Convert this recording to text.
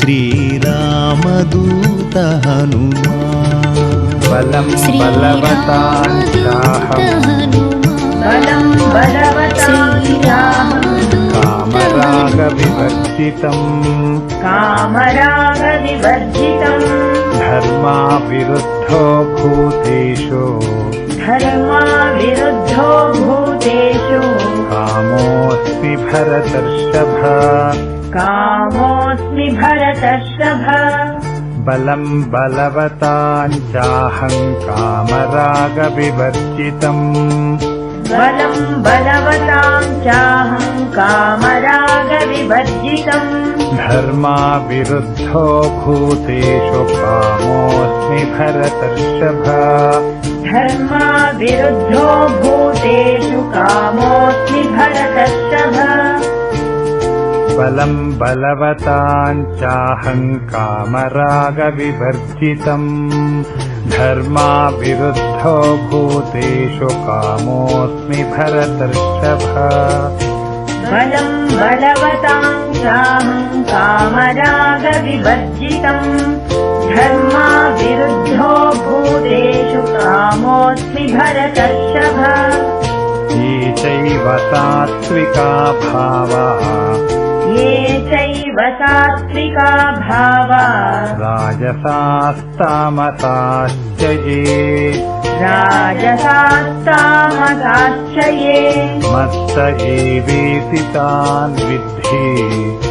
श्रीरामदूत हनुमान् बलं बलवतां कामरागविवर्जितं धर्माविरुद्धो भूतेषु कामोऽस्मि भरतर्षभ बलं बलवतां चाहं कामरागविवर्जितं धर्माविरुद्धो भूतेषु कामोऽस्मि भरतर्षभ बलं बलवतां चाहं कामरागविवर्जितं धर्माविरुद्धो भूतेषु कामोऽस्मि भरतर्षभ बलं बलवतां चाहं कामरागविवर्जितं धर्माविरुद्धो भूतेषु कामोऽस्मि भरतर्षभ ये चैव सात्विका भावा राजसास्तामसाश्च ये मत्त एवेति तान् विद्धि